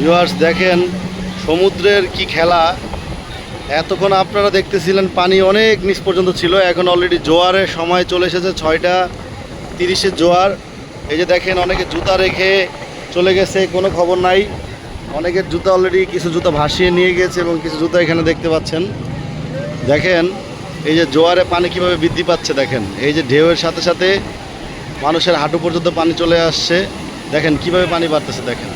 Viewers দেখেন সমুদ্রের কি খেলা। এতক্ষণ আপনারা দেখতেছিলেন পানি অনেক নিচ পর্যন্ত ছিল, এখন অলরেডি জোয়ারের সময় চলে এসেছে। 6:30 জোয়ার। এই যে দেখেন অনেকে জুতা রেখে চলে গেছে, কোনো খবর নাই। অনেকের জুতা অলরেডি, কিছু জুতা ভাসিয়ে নিয়ে গেছে এবং কিছু জুতা এখানে দেখতে পাচ্ছেন। দেখেন এই যে জোয়ারে পানি কিভাবে বৃদ্ধি পাচ্ছে, দেখেন এই যে ঢেউয়ের সাথে সাথে মানুষের হাঁটু পর্যন্ত পানি চলে আসছে। দেখেন কিভাবে পানি বাড়তেছে দেখেন।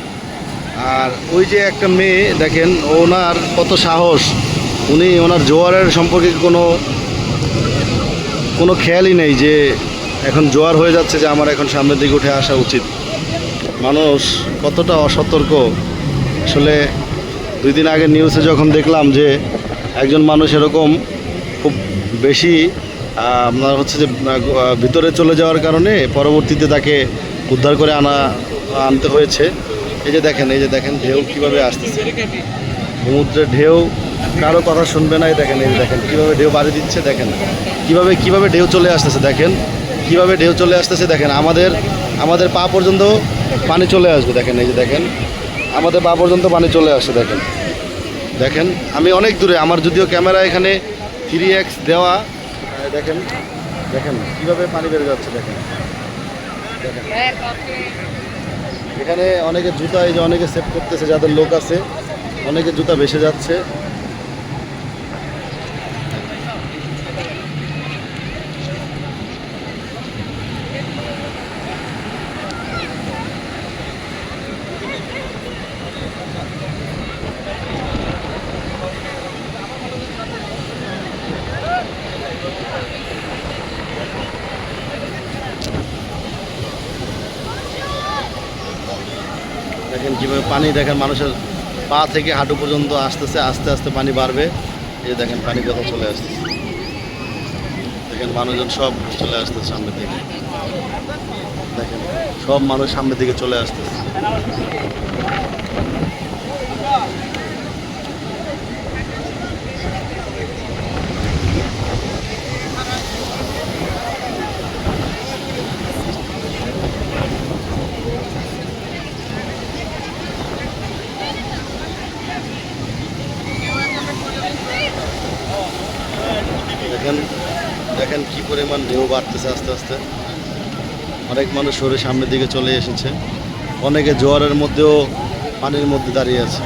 আর ওই যে একটা মেয়ে দেখেন, ওনার কত সাহস, উনি ওনার জোয়ারের সম্পর্কে কোনো খেয়ালই নেই যে এখন জোয়ার হয়ে যাচ্ছে, যে আমার এখন সামনের দিকে উঠে আসা উচিত। মানুষ কতটা অসতর্ক। আসলে 2 দিন আগে নিউজে যখন দেখলাম যে একজন মানুষ এরকম খুব বেশি আপনার হচ্ছে যে ভিতরে চলে যাওয়ার কারণে পরবর্তীতে তাকে উদ্ধার করে আনতে হয়েছে। এই যে দেখেন ঢেউ কীভাবে আসতেছে, সমুদ্রের ঢেউ কারো কথা শুনবে না। এই দেখেন কীভাবে ঢেউ বাড়ি দিচ্ছে, দেখেন কীভাবে ঢেউ চলে আসতেছে, দেখেন কীভাবে ঢেউ চলে আসতেছে। দেখেন আমাদের পা পর্যন্ত পানি চলে আসবে। দেখেন এই যে দেখেন আমাদের পা পর্যন্ত পানি চলে আসে। দেখেন আমি অনেক দূরে, আমার যদিও ক্যামেরা এখানে 3x দেওয়া। দেখেন কীভাবে পানি বেড়ে যাচ্ছে। দেখেন এখানে অনেকে জুতা, এই যে অনেকে সেভ করতেছে, যাদের লোক আছে, অনেকে জুতা ভেসে যাচ্ছে। দেখেন কীভাবে পানি, দেখেন মানুষের পা থেকে হাঁটু পর্যন্ত আসতেছে, আস্তে আস্তে পানি বাড়বে। এই যে দেখেন পানি কোথাও চলে আসতেছে, দেখেন মানুষজন সব চলে আসতেছে সামনের দিকে। দেখেন সব মানুষ সামনের দিকে চলে আসতেছে। দেখেন কি পরিমাণ ঢেউ বাড়তেছে আস্তে আস্তে। অনেক মানুষ সরে সামনের দিকে চলে এসেছে, অনেকে জোয়ারের মধ্যেও পানির মধ্যে দাঁড়িয়ে আছে।